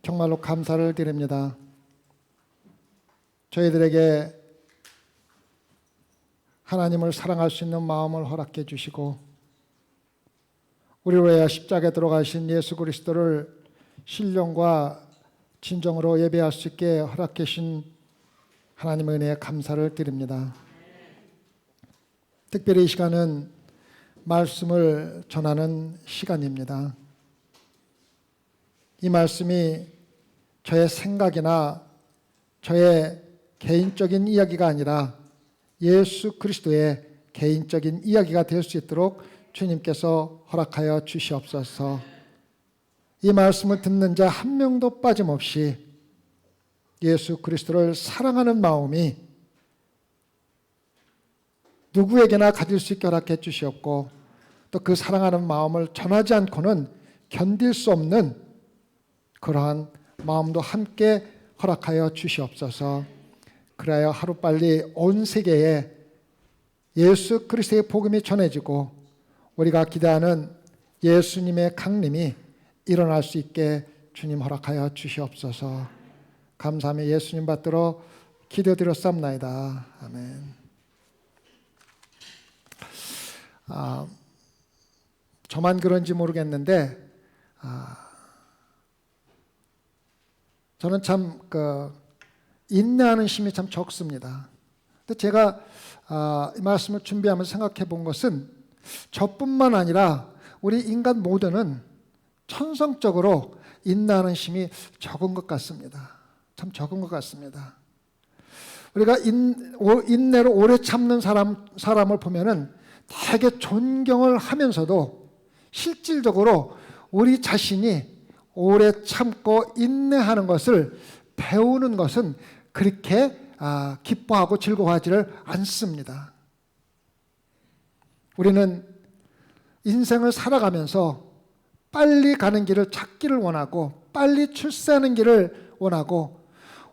정말로 감사를 드립니다. 저희들에게 하나님을 사랑할 수 있는 마음을 허락해 주시고 우리로 위하여 십자가에 들어가신 예수 그리스도를 신령과 진정으로 예배할 수 있게 허락해 주신 하나님의 은혜에 감사를 드립니다. 특별히 이 시간은 말씀을 전하는 시간입니다. 이 말씀이 저의 생각이나 저의 개인적인 이야기가 아니라 예수 그리스도의 개인적인 이야기가 될 수 있도록 주님께서 허락하여 주시옵소서. 이 말씀을 듣는 자 한 명도 빠짐없이 예수 그리스도를 사랑하는 마음이 누구에게나 가질 수 있게 허락해 주시옵고 또 그 사랑하는 마음을 전하지 않고는 견딜 수 없는 그러한 마음도 함께 허락하여 주시옵소서. 그래야 하루빨리 온 세계에 예수 그리스도의 복음이 전해지고 우리가 기대하는 예수님의 강림이 일어날 수 있게 주님 허락하여 주시옵소서. 감사하며 예수님 받들어 기도드렸사옵나이다. 아멘. 저만 그런지 모르겠는데 저는 참 인내하는 힘이 참 적습니다. 근데 제가 이 말씀을 준비하면서 생각해 본 것은 저뿐만 아니라 우리 인간 모두는 천성적으로 인내하는 힘이 적은 것 같습니다. 참 적은 것 같습니다. 우리가 인내로 오래 참는 사람을 보면은 되게 존경을 하면서도 실질적으로 우리 자신이 오래 참고 인내하는 것을 배우는 것은 그렇게 기뻐하고 즐거워하지를 않습니다. 우리는 인생을 살아가면서 빨리 가는 길을 찾기를 원하고 빨리 출세하는 길을 원하고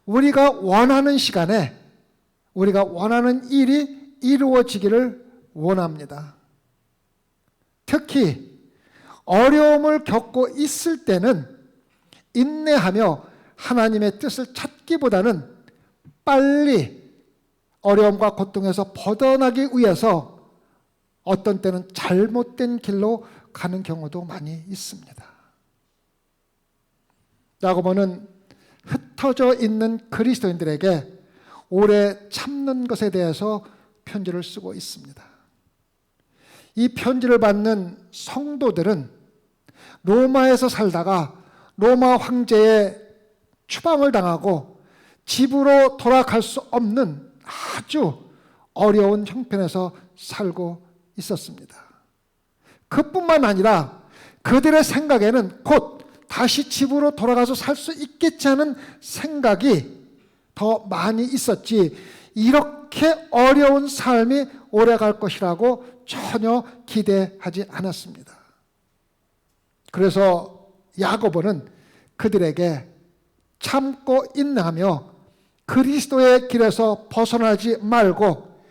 우리가 원하는 시간에 우리가 원하는 일이 이루어지기를 원합니다. 특히 어려움을 겪고 있을 때는 인내하며 하나님의 뜻을 찾기보다는 빨리 어려움과 고통에서 벗어나기 위해서 어떤 때는 잘못된 길로 가는 경우도 많이 있습니다. 야고보는 흩어져 있는 그리스도인들에게 오래 참는 것에 대해서 편지를 쓰고 있습니다. 이 편지를 받는 성도들은 로마에서 살다가 로마 황제의 추방을 당하고 집으로 돌아갈 수 없는 아주 어려운 형편에서 살고 있었습니다. 그뿐만 아니라 그들의 생각에는 곧 다시 집으로 돌아가서 살 수 있겠지 하는 생각이 더 많이 있었지 이렇게 어려운 삶이 오래갈 것이라고 전혀 기대하지 않았습니다. 그래서 야고보는 그들에게 참고 인내하며 그리스도의 길에서 벗어나지 말고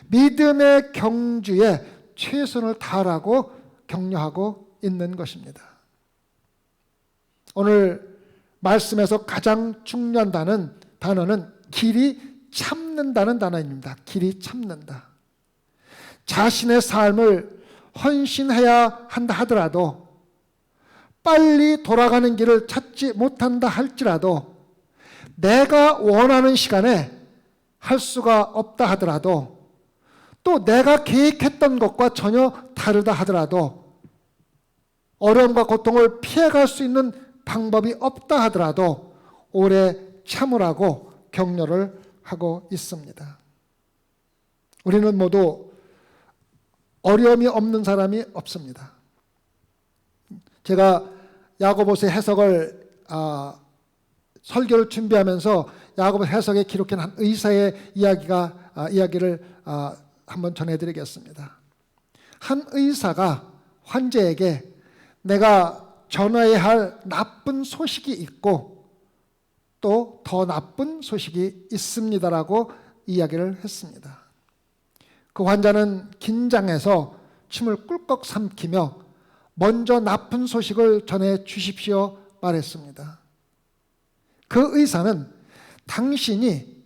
믿음의 경주에 최선을 다하라고 격려하고 있는 것입니다. 오늘 말씀에서 가장 중요한 단어는 길이 참는다는 단어입니다. 길이 참는다. 자신의 삶을 헌신해야 한다 하더라도 빨리 돌아가는 길을 찾지 못한다 할지라도 내가 원하는 시간에 할 수가 없다 하더라도 또 내가 계획했던 것과 전혀 다르다 하더라도 어려움과 고통을 피해갈 수 있는 방법이 없다 하더라도 오래 참으라고 격려를 하고 있습니다. 우리는 모두 어려움이 없는 사람이 없습니다. 제가 야고보서의 해석을 설교를 준비하면서 야고보 해석에 기록한 한 의사의 이야기를 한번 전해드리겠습니다. 한 의사가 환자에게 내가 전해야 할 나쁜 소식이 있고 또 더 나쁜 소식이 있습니다라고 이야기를 했습니다. 그 환자는 긴장해서 침을 꿀꺽 삼키며 먼저 나쁜 소식을 전해 주십시오 말했습니다. 그 의사는 당신이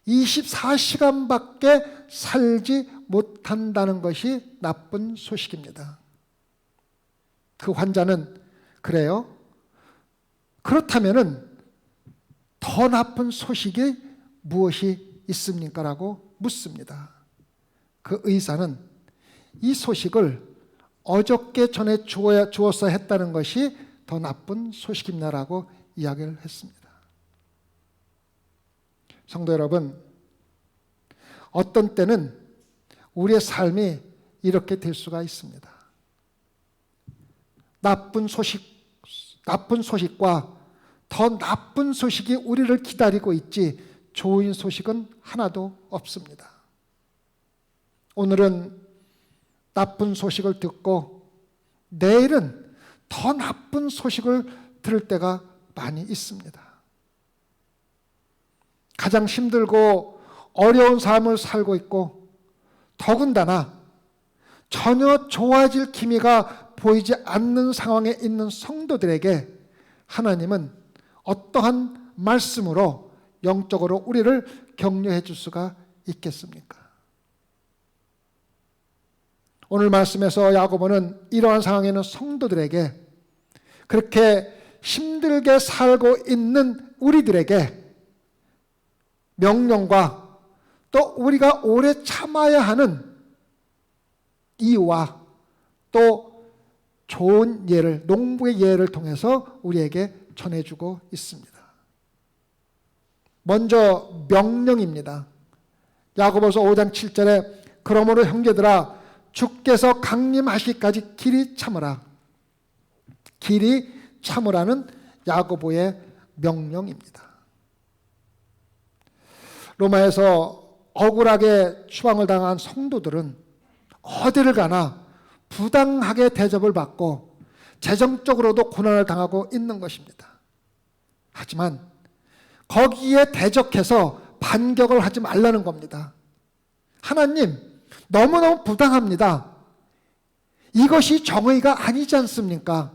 24시간밖에 살지 못한다는 것이 나쁜 소식입니다. 그 환자는 그래요? 그렇다면은 더 나쁜 소식이 무엇이 있습니까? 라고 묻습니다. 그 의사는 이 소식을 어저께 전해 주었어야 했다는 것이 더 나쁜 소식입니다라고 이야기를 했습니다. 성도 여러분, 어떤 때는 우리의 삶이 이렇게 될 수가 있습니다. 나쁜 소식과 더 나쁜 소식이 우리를 기다리고 있지 좋은 소식은 하나도 없습니다. 오늘은 나쁜 소식을 듣고 내일은 더 나쁜 소식을 들을 때가 많이 있습니다. 가장 힘들고 어려운 삶을 살고 있고 더군다나 전혀 좋아질 기미가 보이지 않는 상황에 있는 성도들에게 하나님은 어떠한 말씀으로 영적으로 우리를 격려해 줄 수가 있겠습니까? 오늘 말씀에서 야고보는 이러한 상황에 있는 성도들에게, 그렇게 힘들게 살고 있는 우리들에게 명령과 또 우리가 오래 참아야 하는 이유와 또 좋은 예를, 농부의 예를 통해서 우리에게 전해주고 있습니다. 먼저 명령입니다. 야고보서 5장 7절에 그러므로 형제들아 주께서 강림하시기까지 길이 참으라. 길이 참으라는 야고보의 명령입니다. 로마에서 억울하게 추방을 당한 성도들은 어디를 가나 부당하게 대접을 받고 재정적으로도 고난을 당하고 있는 것입니다. 하지만 거기에 대적해서 반격을 하지 말라는 겁니다. 하나님, 너무너무 부당합니다. 이것이 정의가 아니지 않습니까?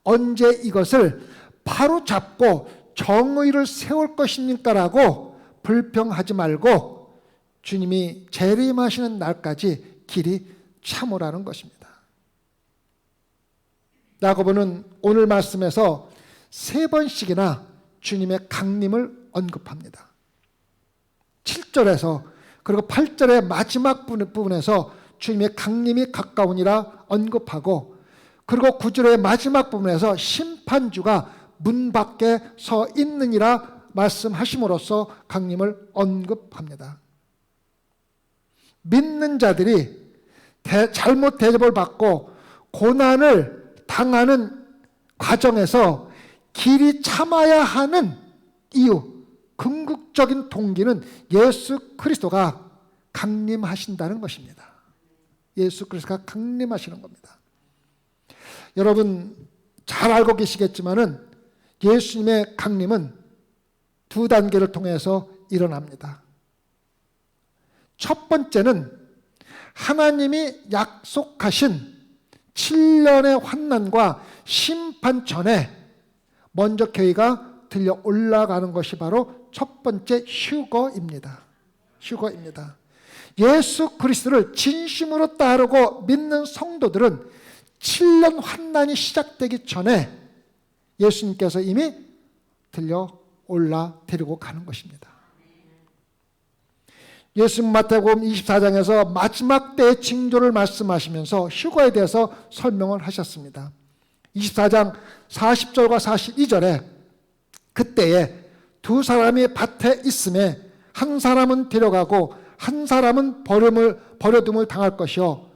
언제 이것을 바로 잡고 정의를 세울 것입니까? 라고 불평하지 말고 주님이 재림하시는 날까지 길이 참으라는 것입니다. 야고보는 오늘 말씀에서 3번씩이나 주님의 강림을 언급합니다. 7절에서 그리고 8절의 마지막 부분에서 주님의 강림이 가까우니라 언급하고, 그리고 9절의 마지막 부분에서 심판주가 문 밖에 서 있느니라 말씀하심으로써 강림을 언급합니다. 믿는 자들이 잘못 대접을 받고 고난을 당하는 과정에서 길이 참아야 하는 이유, 궁극적인 동기는 예수 그리스도가 강림하신다는 것입니다. 예수 그리스도가 강림하시는 겁니다. 여러분 잘 알고 계시겠지만은 예수님의 강림은 2단계를 통해서 일어납니다. 첫 번째는 하나님이 약속하신 7년의 환난과 심판 전에 먼저 교회가 들려 올라가는 것이 바로 첫 번째 휴거입니다. 휴거입니다. 예수 그리스도를 진심으로 따르고 믿는 성도들은 7년 환난이 시작되기 전에 예수님께서 이미 들려 올라 데리고 가는 것입니다. 예수님 마태복음 24장에서 마지막 때의 징조를 말씀하시면서 휴거에 대해서 설명을 하셨습니다. 24장 40절과 42절에 그때에 2 사람이 밭에 있음에 한 사람은 데려가고 한 사람은 버려둠을 당할 것이요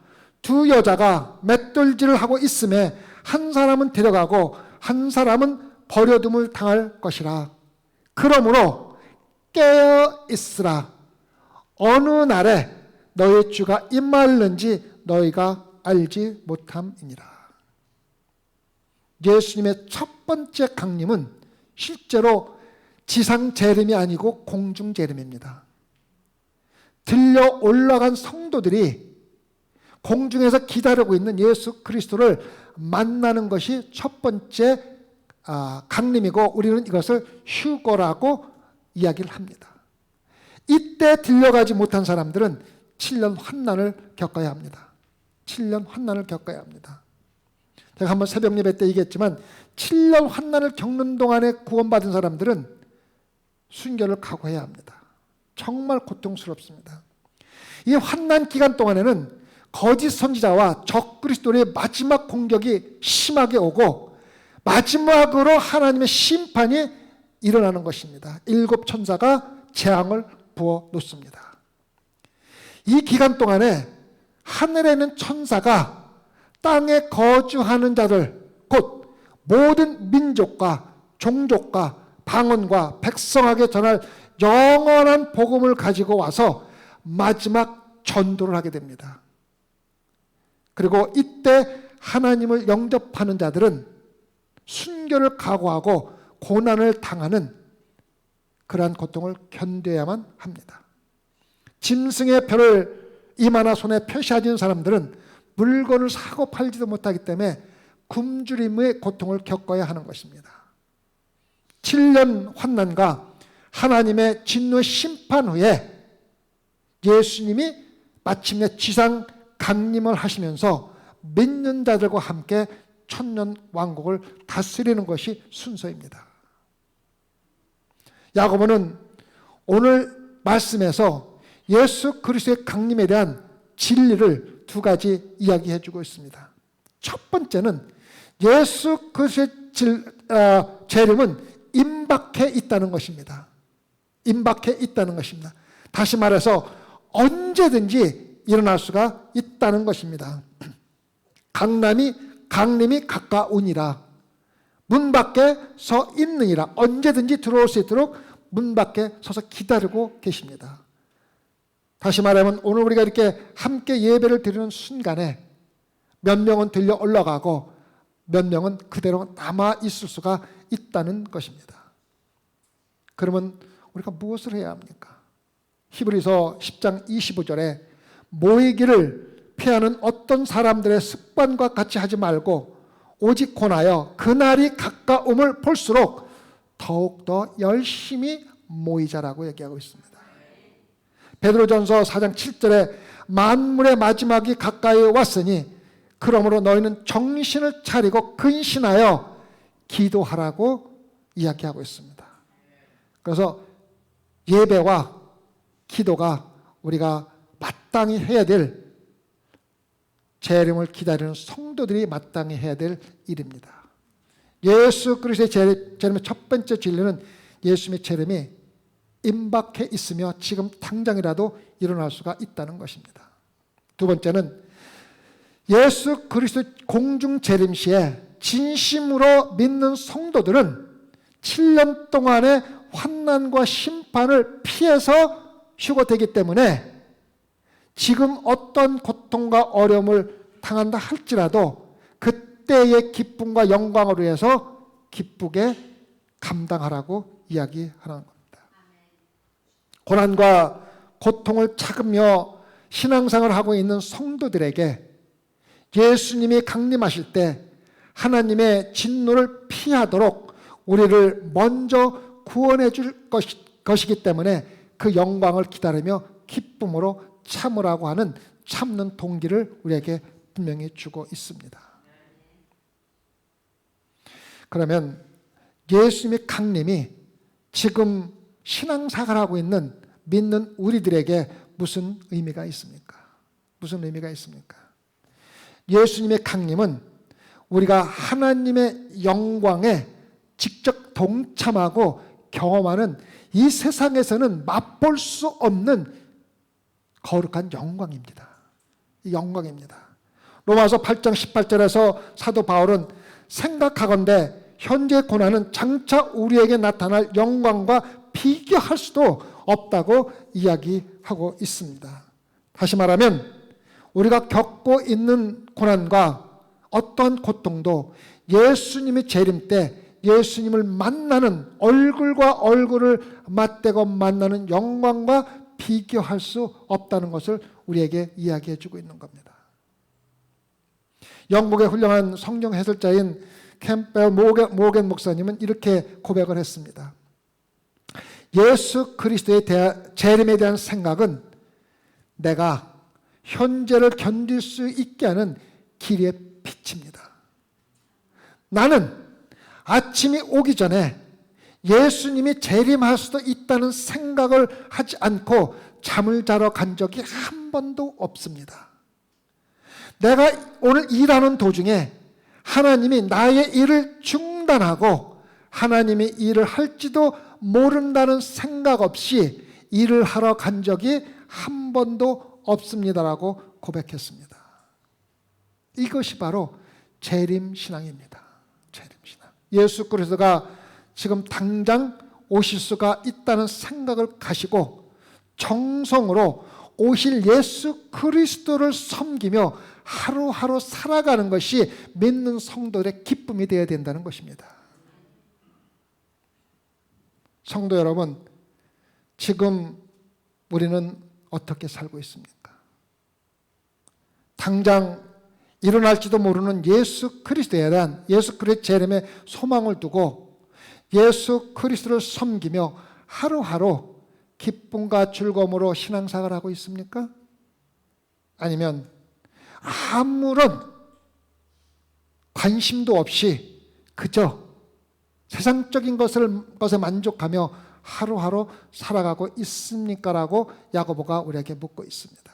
2 여자가 맷돌질을 하고 있음에 한 사람은 데려가고 한 사람은 버려둠을 당할 것이라. 그러므로 깨어 있으라. 어느 날에 너희 주가 임하는지 너희가 알지 못함이니라. 예수님의 첫 번째 강림은 실제로 지상 재림이 아니고 공중 재림입니다. 들려 올라간 성도들이 공중에서 기다리고 있는 예수 그리스도를 만나는 것이 첫 번째 강림이고 우리는 이것을 휴거라고 이야기를 합니다. 이때 들려가지 못한 사람들은 7년 환난을 겪어야 합니다. 7년 환난을 겪어야 합니다. 제가 한번 새벽 예배 때 얘기했지만 7년 환난을 겪는 동안에 구원받은 사람들은 순교를 각오해야 합니다. 정말 고통스럽습니다. 이 환난 기간 동안에는 거짓 선지자와 적그리스도의 마지막 공격이 심하게 오고 마지막으로 하나님의 심판이 일어나는 것입니다. 7 천사가 재앙을 부어 놓습니다. 이 기간 동안에 하늘에 있는 천사가 땅에 거주하는 자들, 곧 모든 민족과 종족과 방언과 백성에게 전할 영원한 복음을 가지고 와서 마지막 전도를 하게 됩니다. 그리고 이때 하나님을 영접하는 자들은 순교를 각오하고 고난을 당하는 그러한 고통을 견뎌야만 합니다. 짐승의 표를 이마나 손에 표시하는 사람들은 물건을 사고 팔지도 못하기 때문에 굶주림의 고통을 겪어야 하는 것입니다. 7년 환난과 하나님의 진노 심판 후에 예수님이 마침내 지상 강림을 하시면서 믿는 자들과 함께 천년 왕국을 다스리는 것이 순서입니다. 야고보는 오늘 말씀에서 예수 그리스도의 강림에 대한 진리를 2가지 이야기해 주고 있습니다. 첫 번째는 예수 그리스도의 재림은 임박해 있다는 것입니다. 임박해 있다는 것입니다. 다시 말해서 언제든지 일어날 수가 있다는 것입니다. 강림이 가까우니라. 문 밖에 서 있느니라. 언제든지 들어올 수 있도록 문 밖에 서서 기다리고 계십니다. 다시 말하면 오늘 우리가 이렇게 함께 예배를 드리는 순간에 몇 명은 들려 올라가고 몇 명은 그대로 남아 있을 수가 있다는 것입니다. 그러면 우리가 무엇을 해야 합니까? 히브리서 10장 25절에 모이기를 피하는 어떤 사람들의 습관과 같이 하지 말고 오직 권하여 그날이 가까움을 볼수록 더욱더 열심히 모이자라고 얘기하고 있습니다. 베드로전서 4장 7절에 만물의 마지막이 가까이 왔으니 그러므로 너희는 정신을 차리고 근신하여 기도하라고 이야기하고 있습니다. 그래서 예배와 기도가 우리가 마땅히 해야 될, 재림을 기다리는 성도들이 마땅히 해야 될 일입니다. 예수 그리스도의 재림의 첫 번째 진리는 예수님의 재림이 임박해 있으며 지금 당장이라도 일어날 수가 있다는 것입니다. 두 번째는 예수 그리스도 공중 재림 시에 진심으로 믿는 성도들은 7년 동안의 환난과 심판을 피해서 휴거되기 때문에 지금 어떤 고통과 어려움을 당한다 할지라도 그때의 기쁨과 영광을 위해서 기쁘게 감당하라고 이야기하는 겁니다. 고난과 고통을 참으며 신앙생활을 하고 있는 성도들에게 예수님이 강림하실 때 하나님의 진노를 피하도록 우리를 먼저 구원해 줄 것이기 때문에 그 영광을 기다리며 기쁨으로 참으라고 하는 참는 동기를 우리에게 분명히 주고 있습니다. 그러면 예수님의 강림이 지금 신앙생활을 하고 있는 믿는 우리들에게 무슨 의미가 있습니까? 무슨 의미가 있습니까? 예수님의 강림은 우리가 하나님의 영광에 직접 동참하고 경험하는 이 세상에서는 맛볼 수 없는 거룩한 영광입니다. 영광입니다. 로마서 8장 18절에서 사도 바울은 생각하건대 현재 고난은 장차 우리에게 나타날 영광과 비교할 수도 없다고 이야기하고 있습니다. 다시 말하면 우리가 겪고 있는 고난과 어떠한 고통도 예수님의 재림 때 예수님을 만나는, 얼굴과 얼굴을 맞대고 만나는 영광과 비교할 수 없다는 것을 우리에게 이야기해 주고 있는 겁니다. 영국의 훌륭한 성경 해설자인 캠벨 모겐 목사님은 이렇게 고백을 했습니다. 예수 그리스도의 재림에 대한 생각은 내가 현재를 견딜 수 있게 하는 길의 빛입니다. 나는 아침이 오기 전에 예수님이 재림할 수도 있다는 생각을 하지 않고 잠을 자러 간 적이 한 번도 없습니다. 내가 오늘 일하는 도중에 하나님이 나의 일을 중단하고 하나님이 일을 할지도 모른다는 생각 없이 일을 하러 간 적이 한 번도 없습니다라고 고백했습니다. 이것이 바로 재림신앙입니다. 재림신앙. 예수 그리스도가 지금 당장 오실 수가 있다는 생각을 가지고 정성으로 오실 예수 그리스도를 섬기며 하루하루 살아가는 것이 믿는 성도들의 기쁨이 되어야 된다는 것입니다. 성도 여러분, 지금 우리는 어떻게 살고 있습니까? 당장 일어날지도 모르는 예수 그리스도에 대한 예수 그리스도의 재림에 소망을 두고 예수 그리스도를 섬기며 하루하루 기쁨과 즐거움으로 신앙생활을 하고 있습니까? 아니면 아무런 관심도 없이 그저 세상적인 것에 만족하며 하루하루 살아가고 있습니까? 라고 야고보가 우리에게 묻고 있습니다.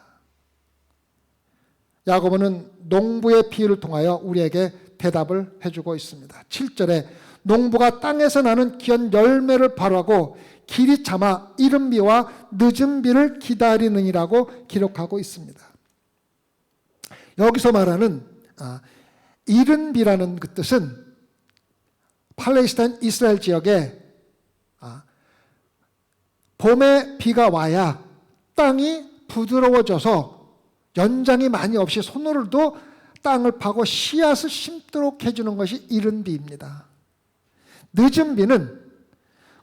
야고보는 농부의 비유를 통하여 우리에게 대답을 해주고 있습니다. 7절에 농부가 땅에서 나는 귀한 열매를 바라고 길이 참아 이른 비와 늦은 비를 기다리느니라고 기록하고 있습니다. 여기서 말하는 이른 비라는 그 뜻은 팔레스타인 이스라엘 지역에 봄에 비가 와야 땅이 부드러워져서 연장이 많이 없이 손으로도 땅을 파고 씨앗을 심도록 해주는 것이 이른 비입니다. 늦은 비는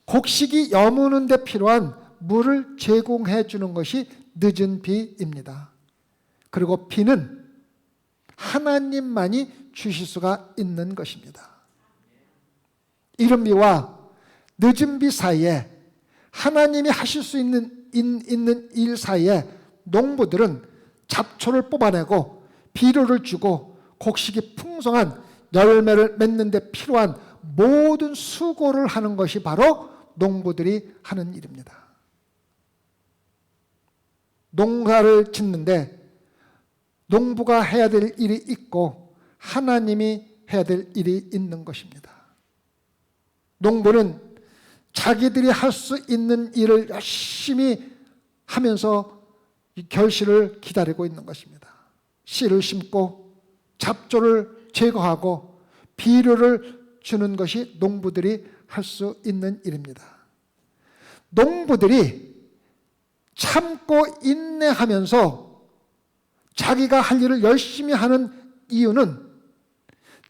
곡식이 여무는 데 필요한 물을 제공해 주는 것이 늦은 비입니다. 그리고 비는 하나님만이 주실 수가 있는 것입니다. 이른 비와 늦은 비 사이에 하나님이 하실 수 있는 일 사이에 농부들은 잡초를 뽑아내고 비료를 주고 곡식이 풍성한 열매를 맺는 데 필요한 모든 수고를 하는 것이 바로 농부들이 하는 일입니다. 농사를 짓는데 농부가 해야 될 일이 있고 하나님이 해야 될 일이 있는 것입니다. 농부는 자기들이 할 수 있는 일을 열심히 하면서 결실을 기다리고 있는 것입니다. 씨를 심고 잡초를 제거하고 비료를 주는 것이 농부들이 할 수 있는 일입니다. 농부들이 참고 인내하면서 자기가 할 일을 열심히 하는 이유는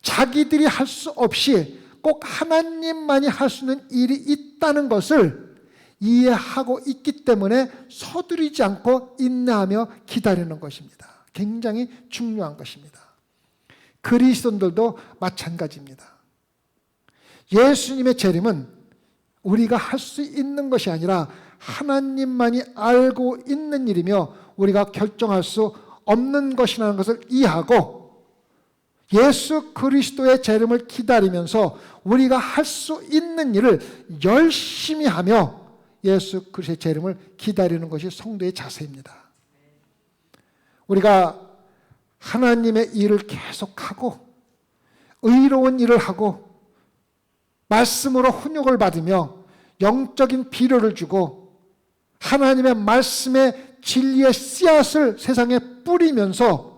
자기들이 할 수 없이 꼭 하나님만이 할 수 있는 일이 있다는 것을 이해하고 있기 때문에 서두르지 않고 인내하며 기다리는 것입니다. 굉장히 중요한 것입니다. 그리스도인들도 마찬가지입니다. 예수님의 재림은 우리가 할 수 있는 것이 아니라 하나님만이 알고 있는 일이며 우리가 결정할 수 없는 것이라는 것을 이해하고 예수 그리스도의 재림을 기다리면서 우리가 할 수 있는 일을 열심히 하며 예수 그리스도의 재림을 기다리는 것이 성도의 자세입니다. 우리가 하나님의 일을 계속하고 의로운 일을 하고 말씀으로 훈육을 받으며 영적인 비료를 주고 하나님의 말씀의 진리의 씨앗을 세상에 뿌리면서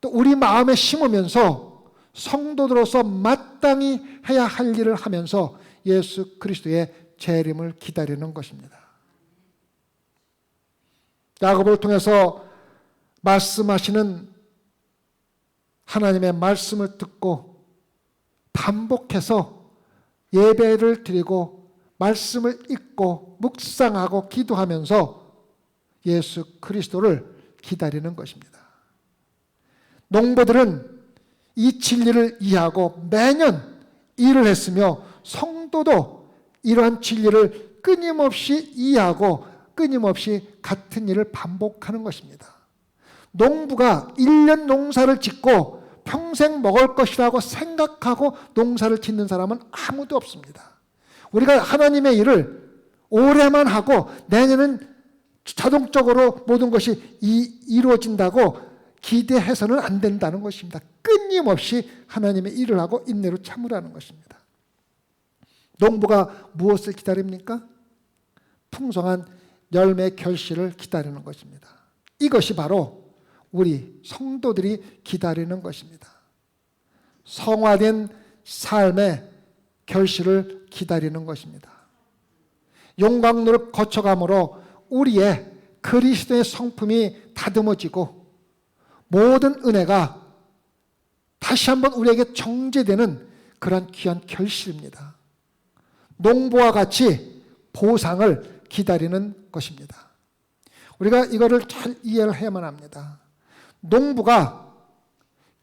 또 우리 마음에 심으면서 성도들로서 마땅히 해야 할 일을 하면서 예수 그리스도의 재림을 기다리는 것입니다. 야고보를 통해서 말씀하시는 하나님의 말씀을 듣고 반복해서 예배를 드리고 말씀을 읽고 묵상하고 기도하면서 예수 그리스도를 기다리는 것입니다. 농부들은 이 진리를 이해하고 매년 일을 했으며 성도도 이러한 진리를 끊임없이 이해하고 끊임없이 같은 일을 반복하는 것입니다. 농부가 1년 농사를 짓고 평생 먹을 것이라고 생각하고 농사를 짓는 사람은 아무도 없습니다. 우리가 하나님의 일을 오래만 하고 내년은 자동적으로 모든 것이 이루어진다고 기대해서는 안 된다는 것입니다. 끊임없이 하나님의 일을 하고 인내로 참으라는 것입니다. 농부가 무엇을 기다립니까? 풍성한 열매 결실을 기다리는 것입니다. 이것이 바로 우리 성도들이 기다리는 것입니다. 성화된 삶의 결실을 기다리는 것입니다. 용광로를 거쳐감으로 우리의 그리스도의 성품이 다듬어지고 모든 은혜가 다시 한번 우리에게 정제되는 그런 귀한 결실입니다. 농부와 같이 보상을 기다리는 것입니다. 우리가 이거를 잘 이해를 해야만 합니다. 농부가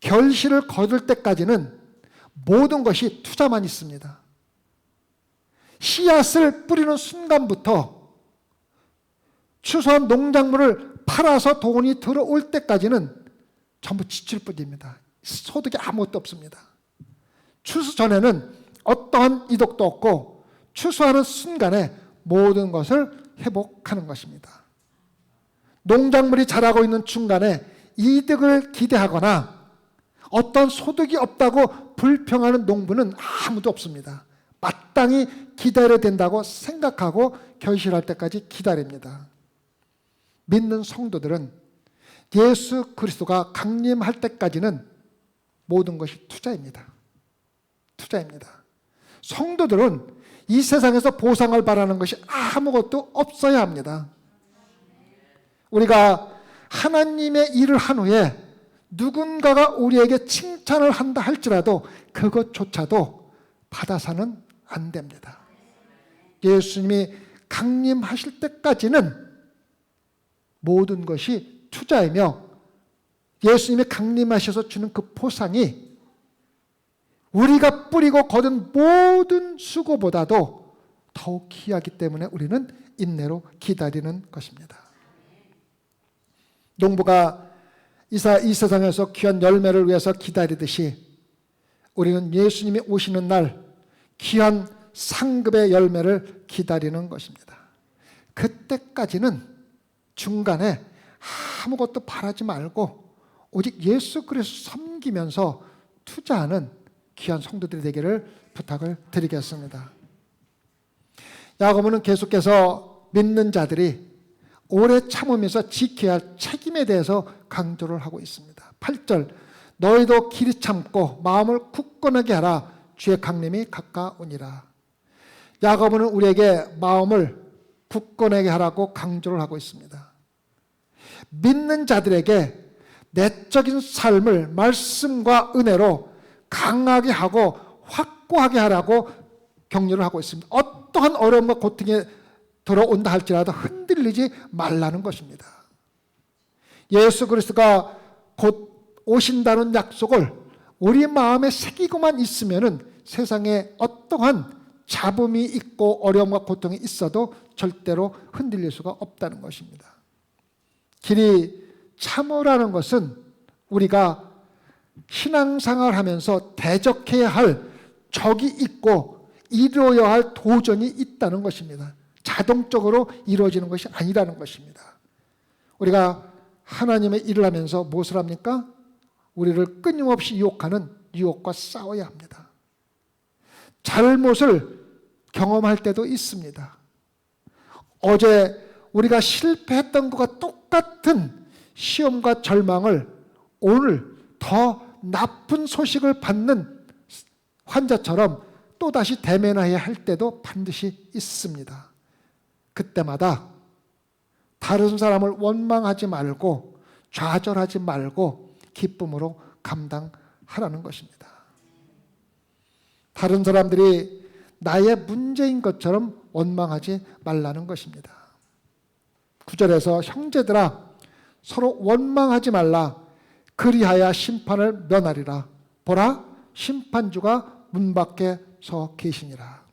결실을 거둘 때까지는 모든 것이 투자만 있습니다. 씨앗을 뿌리는 순간부터 추수한 농작물을 팔아서 돈이 들어올 때까지는 전부 지출 뿐입니다. 소득이 아무것도 없습니다. 추수 전에는 어떠한 이득도 없고 추수하는 순간에 모든 것을 회복하는 것입니다. 농작물이 자라고 있는 중간에 이득을 기대하거나 어떤 소득이 없다고 불평하는 농부는 아무도 없습니다. 마땅히 기다려야 된다고 생각하고 결실할 때까지 기다립니다. 믿는 성도들은 예수 그리스도가 강림할 때까지는 모든 것이 투자입니다. 투자입니다. 성도들은 이 세상에서 보상을 바라는 것이 아무것도 없어야 합니다. 우리가 하나님의 일을 한 후에 누군가가 우리에게 칭찬을 한다 할지라도 그것조차도 받아서는 안 됩니다. 예수님이 강림하실 때까지는 모든 것이 투자이며 예수님이 강림하셔서 주는 그 보상이 우리가 뿌리고 거둔 모든 수고보다도 더욱 귀하기 때문에 우리는 인내로 기다리는 것입니다. 농부가 이 세상에서 귀한 열매를 위해서 기다리듯이 우리는 예수님이 오시는 날 귀한 상급의 열매를 기다리는 것입니다. 그때까지는 중간에 아무것도 바라지 말고 오직 예수 그리스도 섬기면서 투자하는 귀한 성도들이 되기를 부탁을 드리겠습니다. 야고보는 계속해서 믿는 자들이 오래 참으면서 지켜야 할 책임에 대해서 강조를 하고 있습니다. 8절 너희도 길이 참고 마음을 굳건하게 하라 주의 강림이 가까우니라. 야고보는 우리에게 마음을 굳건하게 하라고 강조를 하고 있습니다. 믿는 자들에게 내적인 삶을 말씀과 은혜로 강하게 하고 확고하게 하라고 격려를 하고 있습니다. 어떠한 어려움과 고통이 들어온다 할지라도 흔들리지 말라는 것입니다. 예수 그리스도가 곧 오신다는 약속을 우리 마음에 새기고만 있으면은 세상에 어떠한 잡음이 있고 어려움과 고통이 있어도 절대로 흔들릴 수가 없다는 것입니다. 길이 참으라는 것은 우리가 신앙생활을 하면서 대적해야 할 적이 있고 이루어야 할 도전이 있다는 것입니다. 자동적으로 이루어지는 것이 아니라는 것입니다. 우리가 하나님의 일을 하면서 무엇을 합니까? 우리를 끊임없이 유혹하는 유혹과 싸워야 합니다. 잘못을 경험할 때도 있습니다. 어제 우리가 실패했던 것과 똑같은 시험과 절망을 오늘 더 나쁜 소식을 받는 환자처럼 또다시 대면해야 할 때도 반드시 있습니다. 그때마다 다른 사람을 원망하지 말고 좌절하지 말고 기쁨으로 감당하라는 것입니다. 다른 사람들이 나의 문제인 것처럼 원망하지 말라는 것입니다. 9절에서 형제들아 서로 원망하지 말라 그리하여 심판을 면하리라 보라, 심판주가 문 밖에 서 계시니라.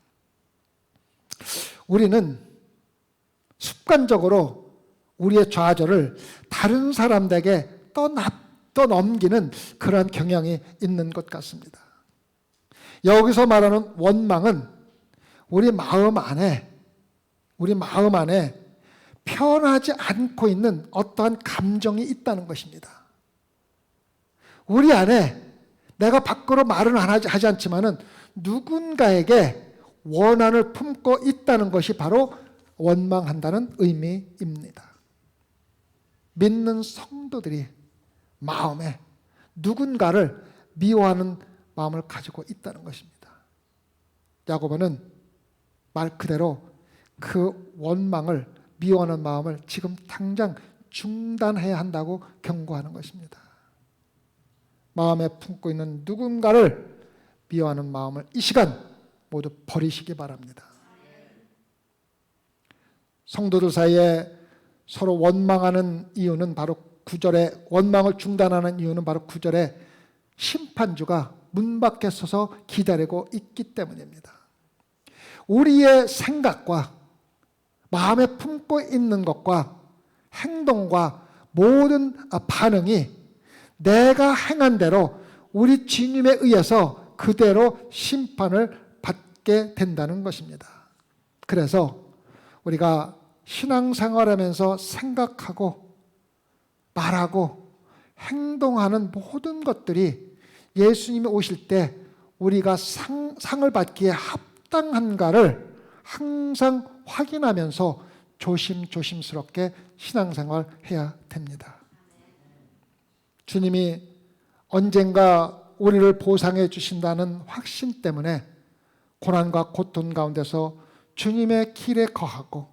우리는 습관적으로 우리의 좌절을 다른 사람들에게 떠넘기는 그러한 경향이 있는 것 같습니다. 여기서 말하는 원망은 우리 마음 안에 편하지 않고 있는 어떠한 감정이 있다는 것입니다. 우리 안에 내가 밖으로 말은 하지 않지만은 누군가에게 원한을 품고 있다는 것이 바로 원망한다는 의미입니다. 믿는 성도들이 마음에 누군가를 미워하는 마음을 가지고 있다는 것입니다. 야고보는 말 그대로 그 원망을, 미워하는 마음을 지금 당장 중단해야 한다고 경고하는 것입니다. 마음에 품고 있는 누군가를 미워하는 마음을 이 시간 모두 버리시기 바랍니다. 성도들 사이에 서로 원망하는 이유는 바로 9절에, 원망을 중단하는 이유는 바로 9절에 심판주가 문 밖에 서서 기다리고 있기 때문입니다. 우리의 생각과 마음에 품고 있는 것과 행동과 모든 반응이 내가 행한 대로 우리 주님에 의해서 그대로 심판을 받게 된다는 것입니다. 그래서 우리가 신앙생활하면서 생각하고 말하고 행동하는 모든 것들이 예수님이 오실 때 우리가 상을 받기에 합당한가를 항상 확인하면서 조심스럽게 신앙생활해야 됩니다. 주님이 언젠가 우리를 보상해 주신다는 확신 때문에 고난과 고통 가운데서 주님의 길에 거하고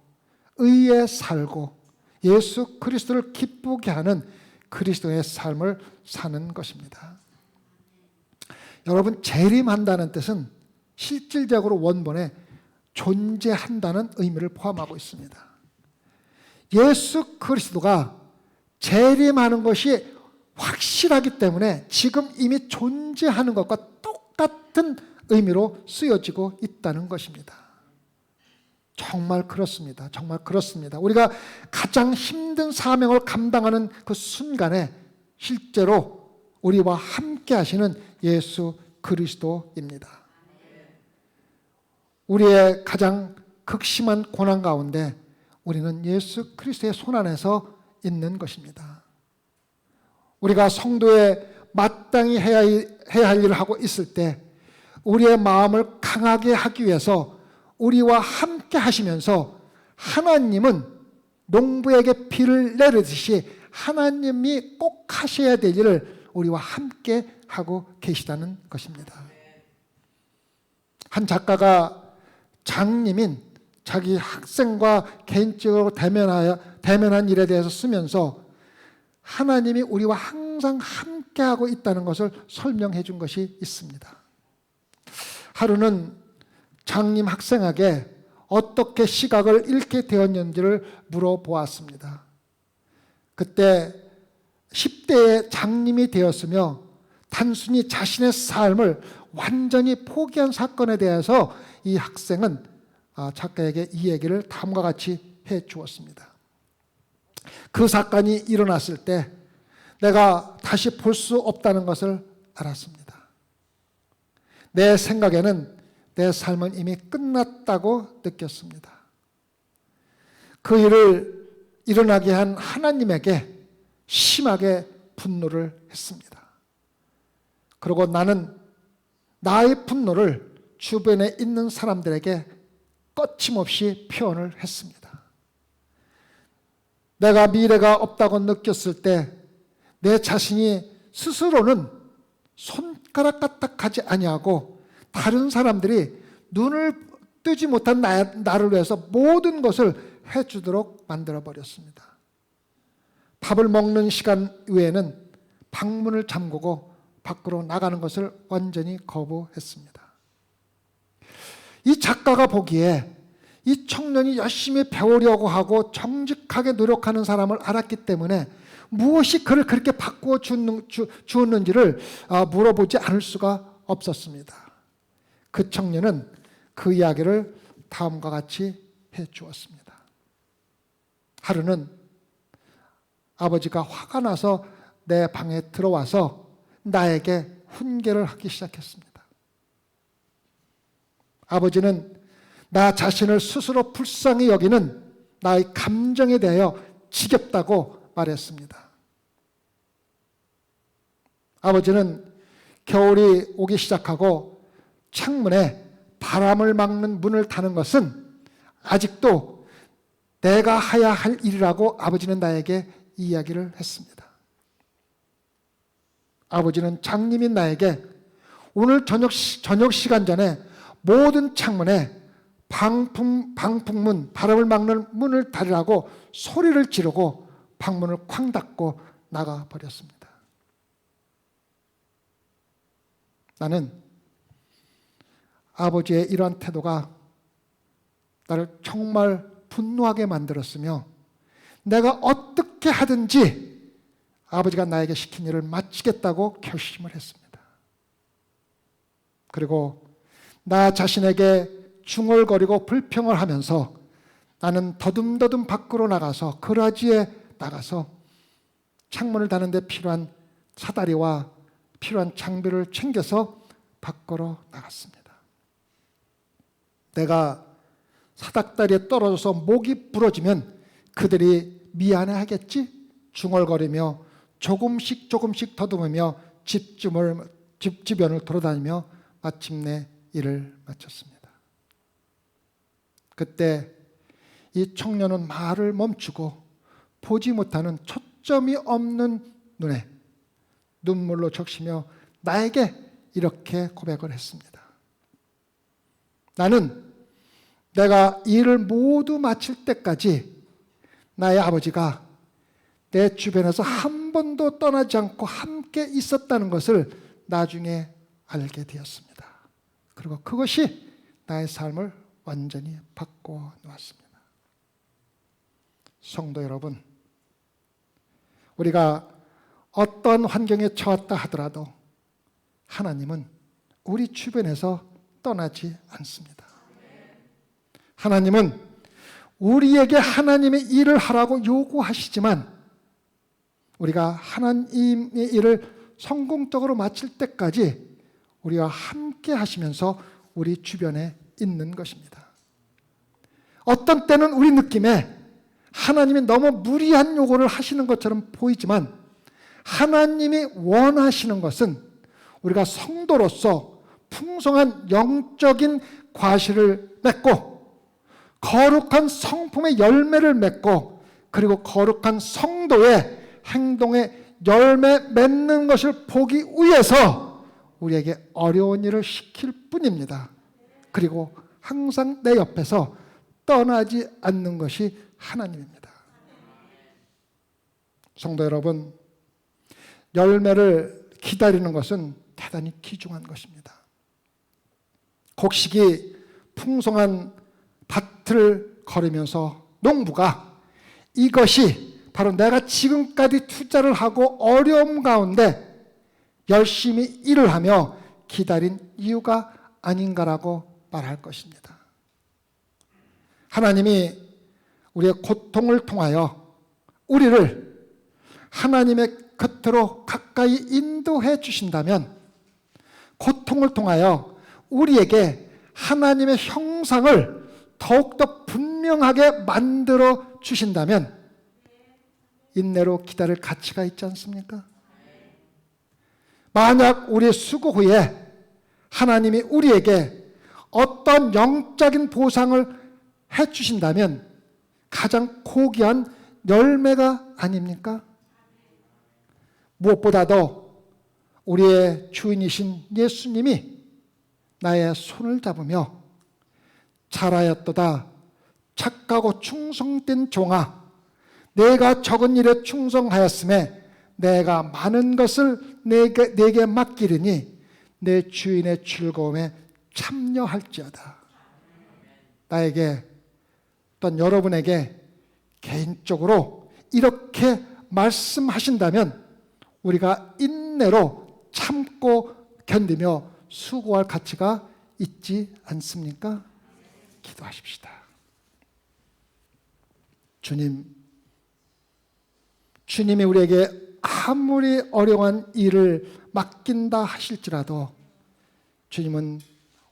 의에 살고 예수 그리스도를 기쁘게 하는 그리스도의 삶을 사는 것입니다. 여러분, 재림한다는 뜻은 실질적으로 원본에 존재한다는 의미를 포함하고 있습니다. 예수 그리스도가 재림하는 것이 확실하기 때문에 지금 이미 존재하는 것과 똑같은 의미로 쓰여지고 있다는 것입니다. 정말 그렇습니다. 정말 그렇습니다. 우리가 가장 힘든 사명을 감당하는 그 순간에 실제로 우리와 함께 하시는 예수 그리스도입니다. 우리의 가장 극심한 고난 가운데 우리는 예수 그리스도의 손 안에서 있는 것입니다. 우리가 성도에 마땅히 해야 할 일을 하고 있을 때 우리의 마음을 강하게 하기 위해서 우리와 함께 하시면서 하나님은 농부에게 비를 내리듯이 하나님이 꼭 하셔야 될 일을 우리와 함께 하고 계시다는 것입니다. 한 작가가 장님인 자기 학생과 개인적으로 대면한 일에 대해서 쓰면서 하나님이 우리와 항상 함께하고 있다는 것을 설명해 준 것이 있습니다. 하루는 장님 학생에게 어떻게 시각을 잃게 되었는지를 물어보았습니다. 그때 10대의 장님이 되었으며 단순히 자신의 삶을 완전히 포기한 사건에 대해서 이 학생은 작가에게 이 얘기를 다음과 같이 해 주었습니다. 그 사건이 일어났을 때 내가 다시 볼 수 없다는 것을 알았습니다. 내 생각에는 내 삶은 이미 끝났다고 느꼈습니다. 그 일을 일어나게 한 하나님에게 심하게 분노를 했습니다. 그리고 나는 나의 분노를 주변에 있는 사람들에게 거침없이 표현을 했습니다. 내가 미래가 없다고 느꼈을 때 내 자신이 스스로는 손가락 까딱하지 아니하고 다른 사람들이 눈을 뜨지 못한 나를 위해서 모든 것을 해주도록 만들어버렸습니다. 밥을 먹는 시간 외에는 방문을 잠그고 밖으로 나가는 것을 완전히 거부했습니다. 이 작가가 보기에 이 청년이 열심히 배우려고 하고 정직하게 노력하는 사람을 알았기 때문에 무엇이 그를 그렇게 바꾸어 주었는지를 물어보지 않을 수가 없었습니다. 그 청년은 그 이야기를 다음과 같이 해 주었습니다. 하루는 아버지가 화가 나서 내 방에 들어와서 나에게 훈계를 하기 시작했습니다. 아버지는 나 자신을 스스로 불쌍히 여기는 나의 감정에 대하여 지겹다고 말했습니다. 아버지는 겨울이 오기 시작하고 창문에 바람을 막는 문을 닫는 것은 아직도 내가 해야 할 일이라고 아버지는 나에게 이야기를 했습니다. 아버지는 장님인 나에게 오늘 저녁 시간 전에 모든 창문에 방풍문, 바람을 막는 문을 닫으라고 소리를 지르고 방문을 쾅 닫고 나가버렸습니다. 나는 아버지의 이러한 태도가 나를 정말 분노하게 만들었으며 내가 어떻게 하든지 아버지가 나에게 시킨 일을 마치겠다고 결심을 했습니다. 그리고 나 자신에게 중얼거리고 불평을 하면서 나는 더듬더듬 밖으로 나가서 거라지에 나가서 창문을 닫는 데 필요한 사다리와 필요한 장비를 챙겨서 밖으로 나갔습니다. 내가 사닥다리에 떨어져서 목이 부러지면 그들이 미안해하겠지? 중얼거리며 조금씩 더듬으며 집 주변을 돌아다니며 마침내 일을 마쳤습니다. 그때 이 청년은 말을 멈추고 보지 못하는 초점이 없는 눈에 눈물로 적시며 나에게 이렇게 고백을 했습니다. 나는 내가 일을 모두 마칠 때까지 나의 아버지가 내 주변에서 한 번도 떠나지 않고 함께 있었다는 것을 나중에 알게 되었습니다. 그리고 그것이 나의 삶을 완전히 바꿔 놓았습니다. 성도 여러분, 우리가 어떤 환경에 처했다 하더라도 하나님은 우리 주변에서 떠나지 않습니다. 하나님은 우리에게 하나님의 일을 하라고 요구하시지만 우리가 하나님의 일을 성공적으로 마칠 때까지 우리와 함께 하시면서 우리 주변에 있는 것입니다. 어떤 때는 우리 느낌에 하나님이 너무 무리한 요구를 하시는 것처럼 보이지만 하나님이 원하시는 것은 우리가 성도로서 풍성한 영적인 과실을 맺고 거룩한 성품의 열매를 맺고 그리고 거룩한 성도의 행동의 열매 맺는 것을 보기 위해서 우리에게 어려운 일을 시킬 뿐입니다. 그리고 항상 내 옆에서 떠나지 않는 것이 하나님입니다. 성도 여러분, 열매를 기다리는 것은 대단히 귀중한 것입니다. 곡식이 풍성한 밭을 걸으면서 농부가 이것이 바로 내가 지금까지 투자를 하고 어려움 가운데 열심히 일을 하며 기다린 이유가 아닌가라고 말할 것입니다. 하나님이 우리의 고통을 통하여 우리를 하나님의 곁으로 가까이 인도해 주신다면, 고통을 통하여 우리에게 하나님의 형상을 더욱더 분명하게 만들어 주신다면 인내로 기다릴 가치가 있지 않습니까? 만약 우리의 수고 후에 하나님이 우리에게 어떤 영적인 보상을 해 주신다면 가장 고귀한 열매가 아닙니까? 무엇보다도 우리의 주인이신 예수님이 나의 손을 잡으며 잘하였도다 착하고 충성된 종아, 내가 적은 일에 충성하였음에 내가 많은 것을 내게 맡기리니 내 주인의 즐거움에 참여할지어다. 나에게 또한 여러분에게 개인적으로 이렇게 말씀하신다면 우리가 인내로 참고 견디며 수고할 가치가 있지 않습니까? 기도하십시다. 주님이 우리에게 아무리 어려운 일을 맡긴다 하실지라도 주님은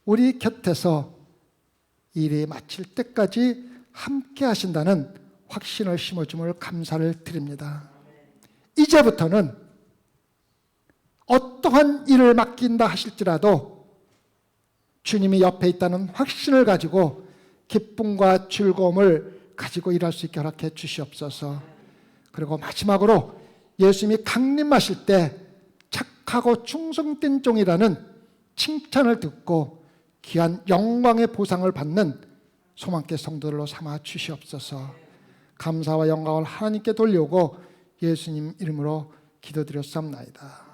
우리 곁에서 일이 마칠 때까지 함께 하신다는 확신을 심어줌을 감사를 드립니다. 이제부터는 어떠한 일을 맡긴다 하실지라도 주님이 옆에 있다는 확신을 가지고 기쁨과 즐거움을 가지고 일할 수 있게 허락해 주시옵소서. 그리고 마지막으로 예수님이 강림하실 때 착하고 충성된 종이라는 칭찬을 듣고 귀한 영광의 보상을 받는 소망계 성도들로 삼아 주시옵소서. 감사와 영광을 하나님께 돌려오고 예수님 이름으로 기도드렸사옵나이다.